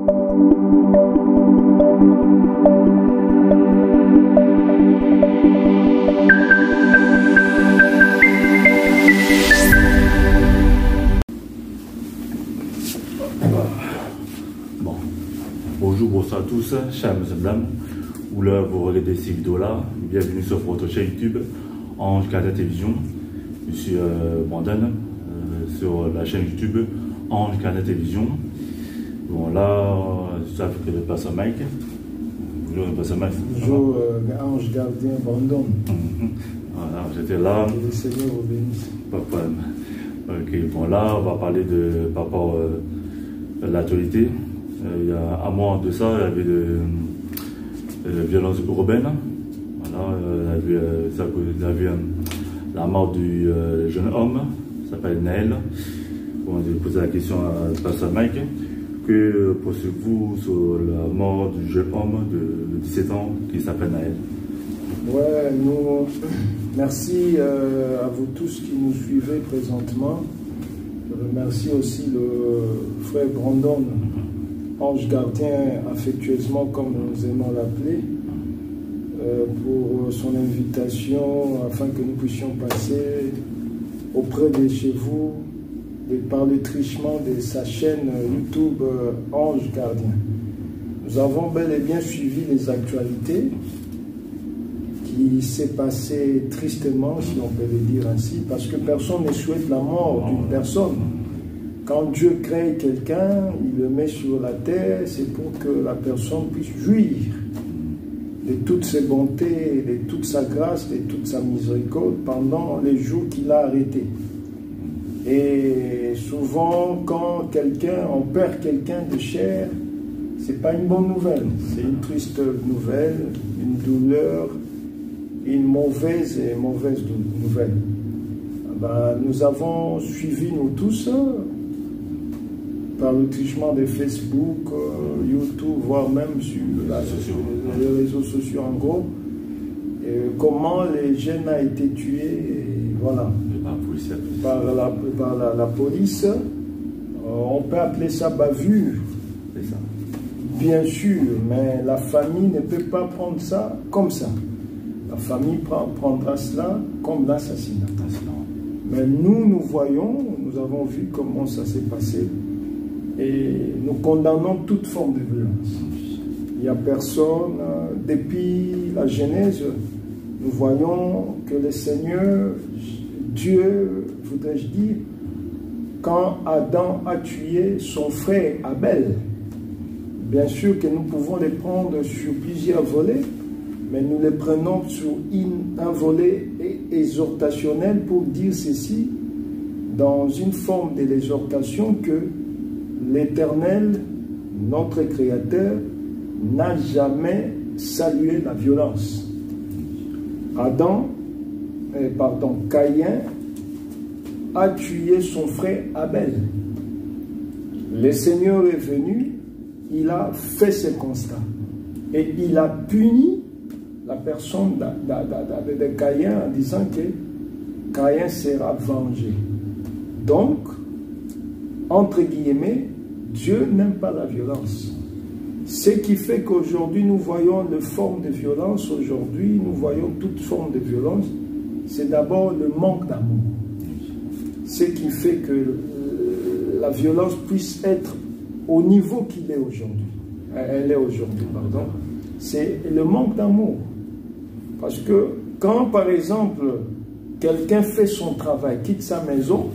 Bonjour, bonsoir à tous, chers mesdames, ou là vous regardez ces vidéos-là, bienvenue sur votre chaîne YouTube, Ange Gardien Télévision. Je suis Brandon, sur la chaîne YouTube, Ange Gardien Télévision. Bon là, ça fait que je passe à Mike. Bonjour, je passe à Mike. Bonjour, Ange Gardien Brandon. Voilà, j'étais là. Que le Seigneur vous bénisse. Pas de problème. Ok, bon là, on va parler de par rapport à l'actualité. Il y a un mois de ça, il y avait de violences urbaines. Voilà, il y avait la mort du jeune homme, qui s'appelle Naël. Bon, j'ai posé la question à Pasteur Mike. Que pensez-vous sur la mort du jeune homme de 17 ans qui s'appelle Naël? Ouais, merci à vous tous qui nous suivez présentement. Je remercie aussi le frère Brandon, Ange Gardien, affectueusement comme nous aimons l'appeler, pour son invitation afin que nous puissions passer auprès de chez vous et par le trichement de sa chaîne YouTube Ange Gardien. Nous avons bel et bien suivi les actualités qui s'est passé tristement, si on peut le dire ainsi, parce que personne ne souhaite la mort d'une personne. Quand Dieu crée quelqu'un, il le met sur la terre, c'est pour que la personne puisse jouir de toutes ses bontés, de toute sa grâce, de toute sa miséricorde pendant les jours qu'il a arrêtés. Et souvent, quand on perd quelqu'un de cher, c'est pas une bonne nouvelle, c'est une triste nouvelle, une douleur, une mauvaise nouvelle. Nous avons suivi, nous tous, par le trichement de Facebook, YouTube, voire même sur les réseaux sociaux en gros, comment les jeunes ont été tués, et voilà, par la police. On peut appeler ça bavure, bien sûr, mais la famille ne peut pas prendre ça comme ça. La famille prendra cela comme l'assassinat. Mais nous voyons, nous avons vu comment ça s'est passé. Et nous condamnons toute forme de violence. Il n'y a personne, depuis la Genèse, nous voyons que le Seigneur, Dieu, voudrais-je dire, quand Adam a tué son frère Abel, bien sûr que nous pouvons les prendre sur plusieurs volets, mais nous les prenons sur un volet exhortationnel pour dire ceci, dans une forme de l'exhortation que l'Éternel, notre Créateur, n'a jamais salué la violence. Caïn a tué son frère Abel. Le Seigneur est venu, il a fait ce constat et il a puni la personne de Caïn en disant que Caïn sera vengé. Donc, entre guillemets, Dieu n'aime pas la violence. Ce qui fait qu'aujourd'hui, nous voyons les formes de violence, aujourd'hui, nous voyons toutes formes de violence, c'est d'abord le manque d'amour. Ce qui fait que la violence puisse être au niveau qu'il est aujourd'hui. Elle est aujourd'hui, pardon. C'est le manque d'amour. Parce que quand, par exemple, quelqu'un fait son travail, quitte sa maison,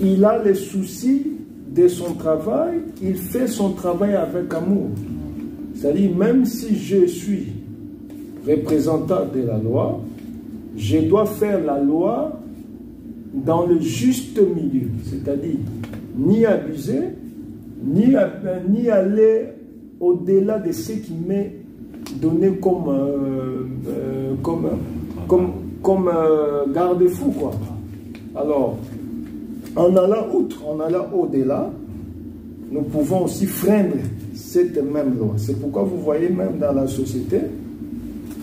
il a les soucis de son travail, il fait son travail avec amour. C'est-à-dire, même si je suis représentant de la loi, je dois faire la loi dans le juste milieu. C'est-à-dire, ni abuser, ni aller au-delà de ce qui m'est donné comme garde-fou, quoi. Alors, en allant outre, en allant au-delà, nous pouvons aussi freiner cette même loi. C'est pourquoi vous voyez même dans la société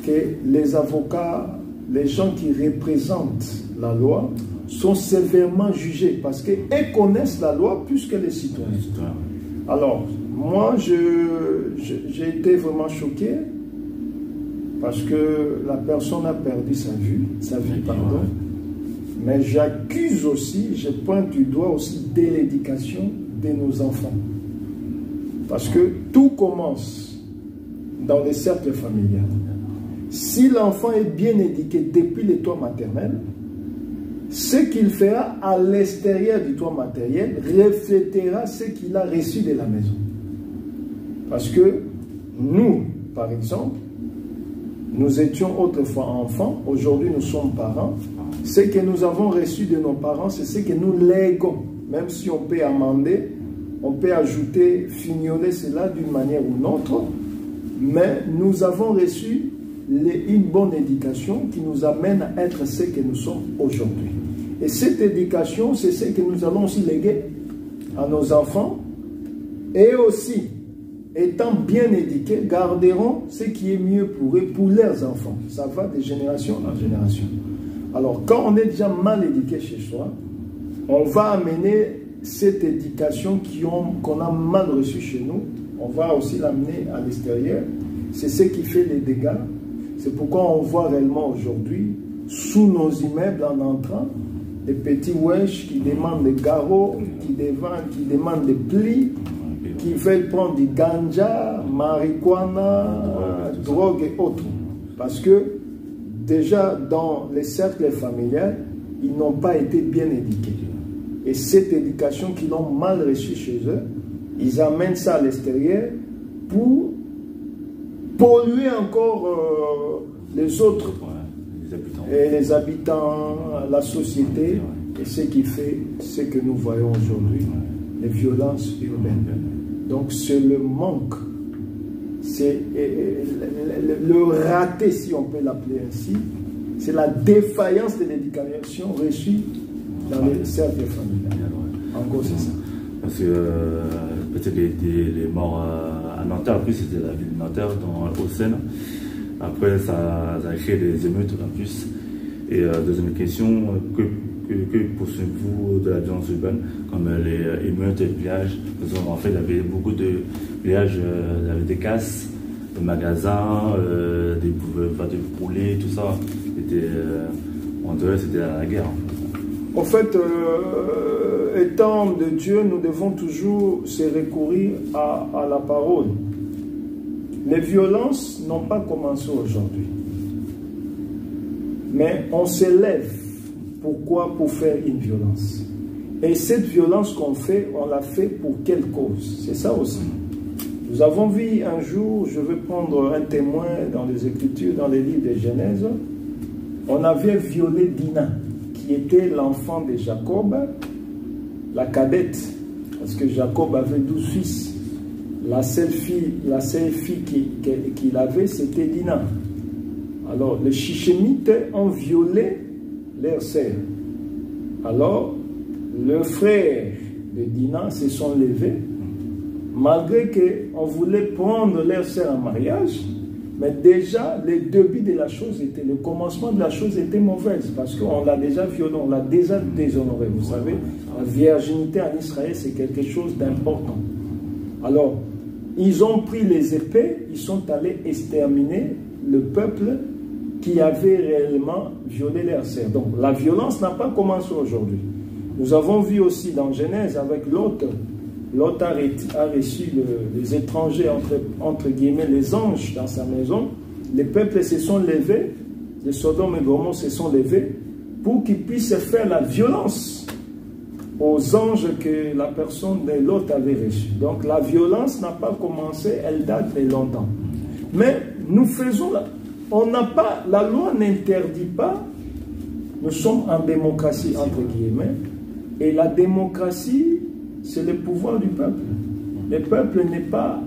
que les avocats, les gens qui représentent la loi, sont sévèrement jugés parce qu'ils connaissent la loi plus que les citoyens. Alors, Moi, j'ai été vraiment choqué parce que la personne a perdu sa vie, pardon. Mais j'accuse aussi, je pointe du doigt aussi dès l'éducation de nos enfants. Parce que tout commence dans les cercles familiaux. Si l'enfant est bien éduqué depuis le toit maternel, ce qu'il fera à l'extérieur du toit matériel reflétera ce qu'il a reçu de la maison. Parce que nous, par exemple, nous étions autrefois enfants, aujourd'hui nous sommes parents. Ce que nous avons reçu de nos parents, c'est ce que nous léguons. Même si on peut amender, on peut ajouter, fignoler cela d'une manière ou d'une autre, mais nous avons reçu une bonne éducation qui nous amène à être ce que nous sommes aujourd'hui. Et cette éducation, c'est ce que nous allons aussi léguer à nos enfants. Et aussi, étant bien éduqués, garderont ce qui est mieux pour eux, pour leurs enfants. Ça va de génération en génération. Alors, quand on est déjà mal éduqué chez soi, on va amener cette éducation qu'on a mal reçue chez nous, on va aussi l'amener à l'extérieur. C'est ce qui fait les dégâts. C'est pourquoi on voit réellement aujourd'hui, sous nos immeubles en entrant, des petits wesh qui demandent des garrots, qui demandent des plis, qui veulent prendre du ganja, marijuana, drogue et autres. Parce que déjà dans les cercles familiaux, ils n'ont pas été bien éduqués. Et cette éducation qu'ils ont mal reçue chez eux, ils amènent ça à l'extérieur pour polluer encore les autres, les habitants, la société, et ce qui fait ce que nous voyons aujourd'hui, les violences urbaines. Donc c'est le manque, c'est le raté, si on peut l'appeler ainsi, c'est la défaillance de l'éducation reçue dans les cercles familiaux. En gros, c'est ça. Parce que peut-être les morts à Nanterre, en plus c'était la ville de Nanterre, au Seine. Après, ça a créé des émeutes en plus. Et deuxième question, que poursuivez-vous de la violence urbaine, comme les émeutes et les pillages? Parce qu'en fait, il y avait beaucoup de pillages, il y avait des casses, des magasins, des voitures brûlées, tout ça. On dirait que c'était la guerre. En fait, étant de Dieu, nous devons toujours se recourir à la parole. Les violences n'ont pas commencé aujourd'hui. Mais on s'élève. Pourquoi? Pour faire une violence. Et cette violence qu'on fait, on l'a fait pour quelle cause? C'est ça aussi. Nous avons vu un jour, je vais prendre un témoin dans les Écritures, dans les livres de Genèse, on avait violé Dina, qui était l'enfant de Jacob, la cadette, parce que Jacob avait 12 fils. La seule fille qu'il avait, c'était Dina. Alors, les Shichémites ont violé leur sœur. Alors, le frère de Dina se sont levés, malgré qu'on voulait prendre leur sœur en mariage, mais déjà, le début de la chose était, le commencement de la chose était mauvaise, parce qu'on l'a déjà violé, on l'a déjà déshonoré. Vous savez, la virginité en Israël, c'est quelque chose d'important. Alors, ils ont pris les épées, ils sont allés exterminer le peuple qui avait réellement violé leur sœur. Donc, la violence n'a pas commencé aujourd'hui. Nous avons vu aussi dans Genèse avec Lot, Lot a reçu les étrangers, entre guillemets, les anges dans sa maison. Les peuples se sont levés, les Sodome et Gomorrhe se sont levés pour qu'ils puissent faire la violence aux anges que la personne de Lot avait reçus. Donc la violence n'a pas commencé, elle date de longtemps. Mais nous faisons, on n'a pas, la loi n'interdit pas, nous sommes en démocratie entre guillemets, et la démocratie, c'est le pouvoir du peuple. Le peuple n'est pas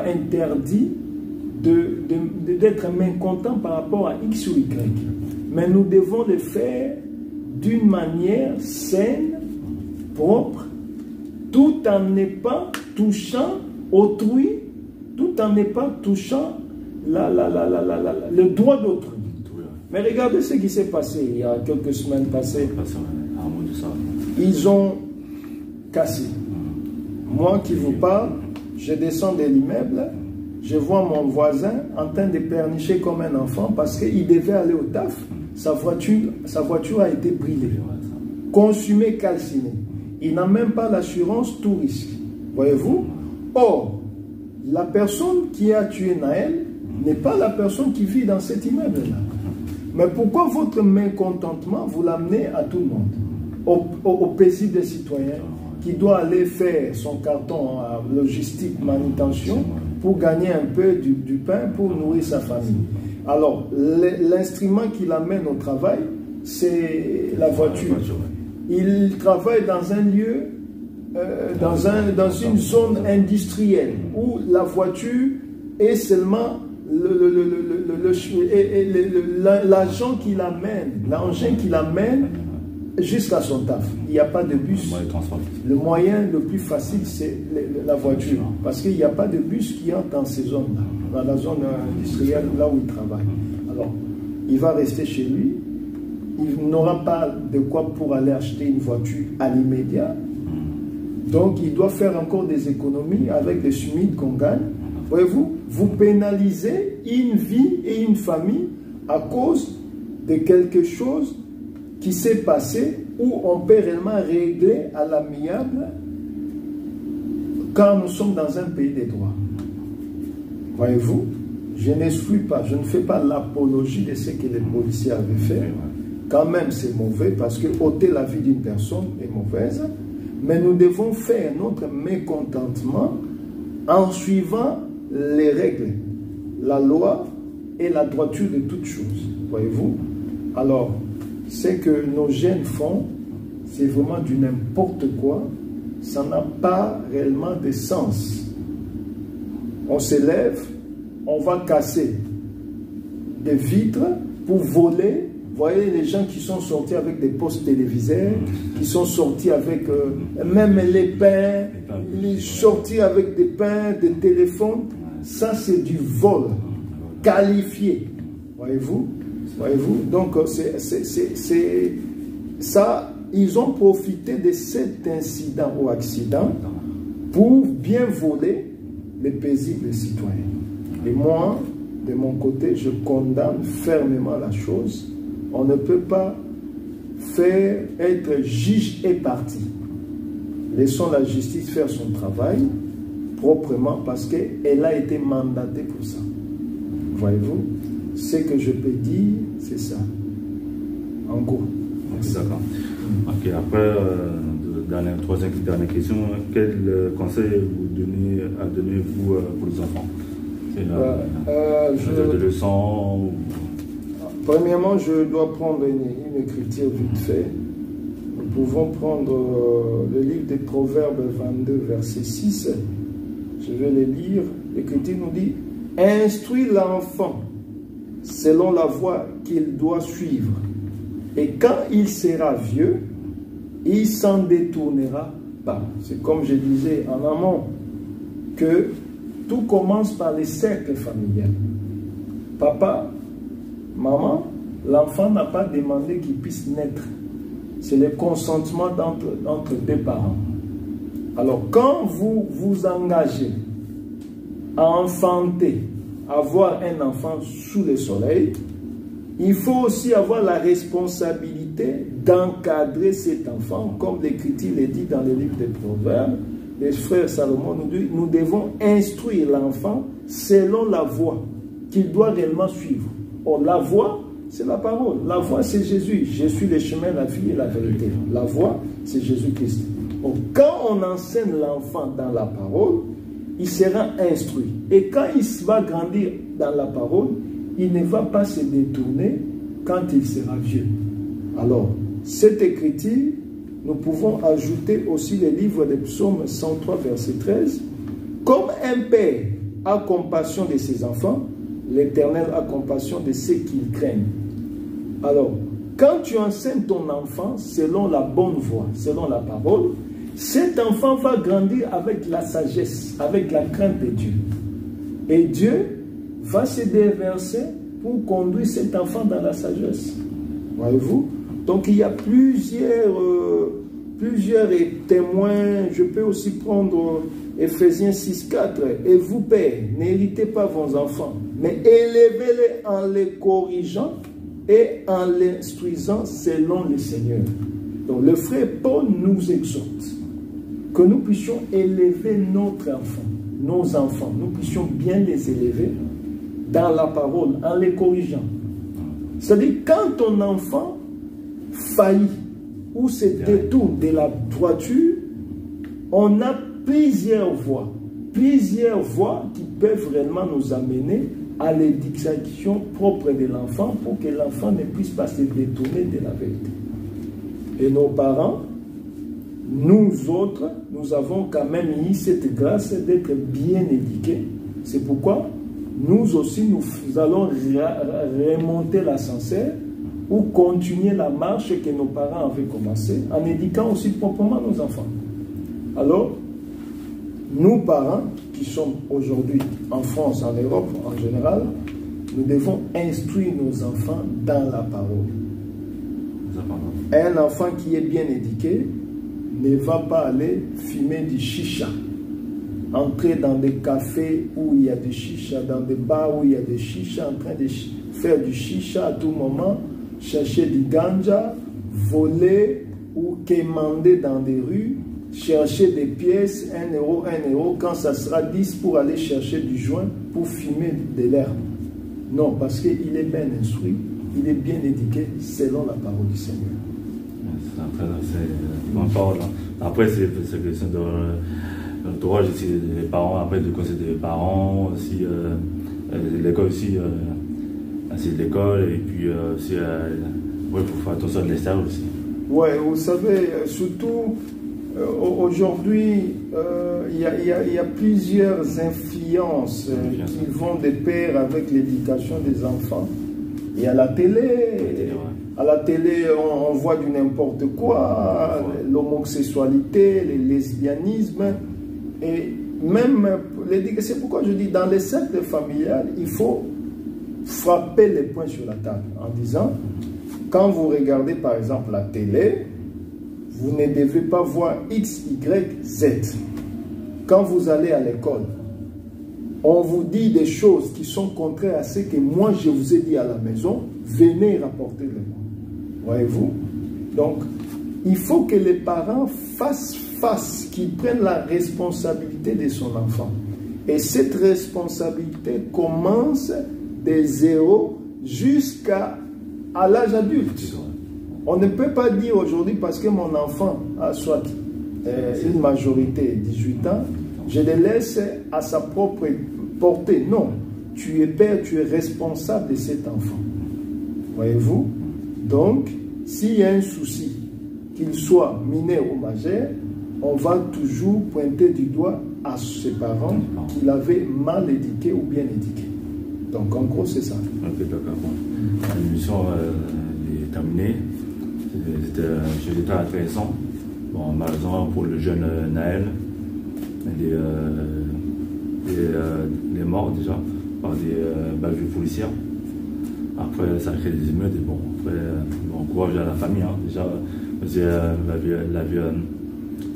interdit d'être mécontent par rapport à X ou Y. Mais nous devons le faire d'une manière saine, propre, tout en ne pas touchant autrui, tout en ne pas touchant le droit d'autrui. Mais regardez ce qui s'est passé il y a quelques semaines passées. Ils ont cassé. Moi qui vous parle, je descends de l'immeuble, je vois mon voisin en train de pernicher comme un enfant parce qu'il devait aller au taf. Sa voiture a été brûlée, consumée, calcinée. Il n'a même pas l'assurance tout risque. Voyez-vous? Or, la personne qui a tué Naël n'est pas la personne qui vit dans cet immeuble-là. Mais pourquoi votre mécontentement vous l'amenez à tout le monde? Au paisible citoyen qui doit aller faire son carton à logistique, manutention pour gagner un peu du pain pour nourrir sa famille. Alors, l'instrument qui l'amène au travail, c'est la voiture. Il travaille dans un lieu, dans une zone industrielle où la voiture est seulement l'agent qui l'amène, l'engin qui l'amène jusqu'à son taf. Il n'y a pas de bus. Le moyen le plus facile, c'est la voiture. Parce qu'il n'y a pas de bus qui entre dans ces zones-là, dans la zone industrielle, là où il travaille. Alors, il va rester chez lui. Il n'aura pas de quoi pour aller acheter une voiture à l'immédiat. Donc, il doit faire encore des économies avec les SMIC qu'on gagne. Voyez-vous, vous pénalisez une vie et une famille à cause de quelque chose qui s'est passé où on peut réellement régler à l'amiable quand nous sommes dans un pays des droits. Voyez-vous, je n'exclus pas, je ne fais pas l'apologie de ce que les policiers avaient fait. Quand même, c'est mauvais parce que ôter la vie d'une personne est mauvaise. Mais nous devons faire notre mécontentement en suivant les règles, la loi et la droiture de toutes choses. Voyez-vous? Alors, ce que nos jeunes font, c'est vraiment du n'importe quoi. Ça n'a pas réellement de sens. On se lève, on va casser des vitres pour voler. Vous voyez les gens qui sont sortis avec des postes téléviseurs, qui sont sortis avec même les pains, ils sont sortis avec des pains, des téléphones. Ça, c'est du vol qualifié. Voyez-vous? Voyez-vous? Donc, ça, ils ont profité de cet incident ou accident pour bien voler les paisibles citoyens. Et moi, de mon côté, je condamne fermement la chose. On ne peut pas être juge et partie. Laissons la justice faire son travail proprement parce qu'elle a été mandatée pour ça. Voyez-vous? Ce que je peux dire, c'est ça. En gros. D'accord. Ok, après, troisième dernière question, quel conseil donnez-vous pour les enfants? Des leçons. Premièrement, je dois prendre une écriture vite fait. Nous pouvons prendre le livre des Proverbes 22, verset 6. Je vais le lire. L'écriture nous dit: instruis l'enfant selon la voie qu'il doit suivre. Et quand il sera vieux, il s'en détournera pas. C'est comme je disais en amont, que tout commence par les cercles familiaux. Papa, maman, l'enfant n'a pas demandé qu'il puisse naître. C'est le consentement entre deux parents. Alors, quand vous vous engagez à enfanter, à avoir un enfant sous le soleil, il faut aussi avoir la responsabilité d'encadrer cet enfant, comme l'Écriture le dit dans le livre des Proverbes. Les frères Salomon nous disent, nous devons instruire l'enfant selon la voie qu'il doit réellement suivre. Or, la voie, c'est la parole. La voie, c'est Jésus. Je suis le chemin, la vie et la vérité. La voie, c'est Jésus-Christ. Donc, quand on enseigne l'enfant dans la parole, il sera instruit. Et quand il va grandir dans la parole, il ne va pas se détourner quand il sera vieux. Alors, cette écriture, nous pouvons ajouter aussi le livre des psaumes 103, verset 13. Comme un père a compassion de ses enfants, l'Éternel a compassion de ceux qu'il craignent. Alors, quand tu enseignes ton enfant selon la bonne voie, selon la parole, cet enfant va grandir avec la sagesse, avec la crainte de Dieu. Et Dieu va se déverser pour conduire cet enfant dans la sagesse. Voyez-vous? Donc il y a plusieurs plusieurs témoins. Je peux aussi prendre Ephésiens 6,4. Et vous, pères, n'héritez pas vos enfants, mais élevez-les en les corrigeant et en l'instruisant selon le Seigneur. Donc le frère Paul nous exhorte que nous puissions élever nos enfants, nous puissions bien les élever dans la parole, en les corrigeant. C'est-à-dire, quand ton enfant faillit ou se détourne de la droiture, on a plusieurs voies qui peuvent réellement nous amener à l'éducation propre de l'enfant pour que l'enfant ne puisse pas se détourner de la vérité. Et nos parents, nous autres, nous avons quand même eu cette grâce d'être bien éduqués. C'est pourquoi nous aussi, nous allons remonter l'ascenseur ou continuer la marche que nos parents avaient commencée en éduquant aussi proprement nos enfants. Alors, nous parents qui sommes aujourd'hui en France, en Europe en général, nous devons instruire nos enfants dans la parole. Un enfant qui est bien éduqué ne va pas aller fumer du chicha, entrer dans des cafés où il y a du chicha, dans des bars où il y a des chicha, en train de faire du chicha à tout moment, chercher du ganja, voler ou quémander dans des rues, chercher des pièces, 1 euro, 1 euro, quand ça sera 10 pour aller chercher du joint pour fumer de l'herbe. Non, parce qu'il est bien instruit, il est bien éduqué selon la parole du Seigneur. Après, c'est question de l'entourage aussi des parents, après du conseil des parents, aussi l'école aussi, c'est l'école, et puis aussi, il faut faire attention à l'extérieur aussi. Oui, vous savez, surtout aujourd'hui, il y a plusieurs influences qui vont de pair avec l'éducation des enfants. Il y a la télé. À la télé, on voit du n'importe quoi, l'homosexualité, le lesbianisme, et même, c'est pourquoi je dis, dans les cercles familiales, il faut frapper les points sur la table en disant, quand vous regardez par exemple la télé, vous ne devez pas voir X, Y, Z. Quand vous allez à l'école, on vous dit des choses qui sont contraires à ce que moi je vous ai dit à la maison, venez rapporter-le moi. Voyez-vous? Donc, il faut que les parents fassent face, qu'ils prennent la responsabilité de son enfant. Et cette responsabilité commence de 0 jusqu'à l'âge adulte. On ne peut pas dire aujourd'hui, parce que mon enfant a soit une majorité, 18 ans, je le laisse à sa propre portée. Non, tu es père, tu es responsable de cet enfant. Voyez-vous? Donc, s'il y a un souci, qu'il soit mineur ou majeur, on va toujours pointer du doigt à ses parents qui l'avaient mal éduqué ou bien éduqué. Donc, en gros, c'est ça. Ok, d'accord. Bon. L'émission est terminée. C'était très intéressant. Bon, malheureusement, pour le jeune Naël, il est mort déjà par des bavures policières. Après, ça crée des émeutes et bon, après, on encourage à la famille, hein, déjà,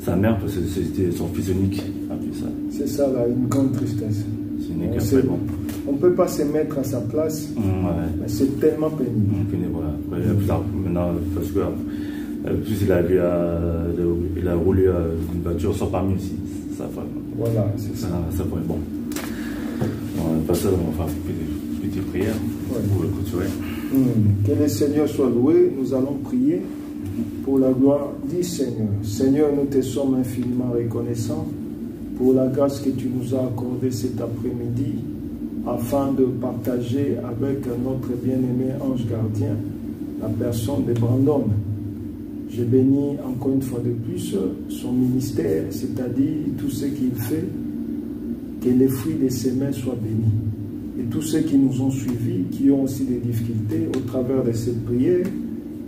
sa mère, parce que c'était son fils unique. C'est ça, là, une grande tristesse. On ne peut pas se mettre à sa place, mais c'est tellement pénible. Voilà. Après, maintenant, parce que plus il a roulé une voiture sans permis aussi. Ça, voilà, c'est ça. Ça pourrait être bon. On va passer, on va faire une petite prière pour clôturer. Que le Seigneur soit loué. Nous allons prier pour la gloire du Seigneur. Seigneur, nous te sommes infiniment reconnaissants pour la grâce que tu nous as accordée cet après-midi afin de partager avec notre bien-aimé ange gardien la personne de Brandon. Je bénis encore une fois de plus son ministère, c'est-à-dire tout ce qu'il fait, que les fruits de ses mains soient bénis. Et tous ceux qui nous ont suivis, qui ont aussi des difficultés au travers de cette prière,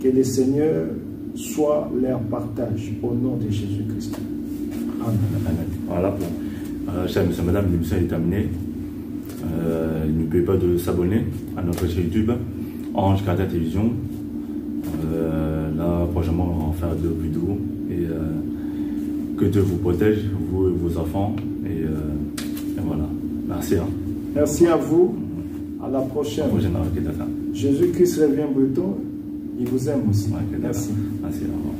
que le Seigneur soit leur partage au nom de Jésus-Christ. Amen. Voilà, bon. Chers messieurs, madame, l'émission est terminée. N'oubliez pas de s'abonner à notre chaîne YouTube, Ange Gardien Télévision. La prochaine prochainement faire d'autres vidéos. Et que Dieu vous protège, vous et vos enfants. Et voilà. Merci. Hein. Merci à vous. À la prochaine. Jésus-Christ revient bientôt. Il vous aime aussi. Merci. Merci. Au revoir.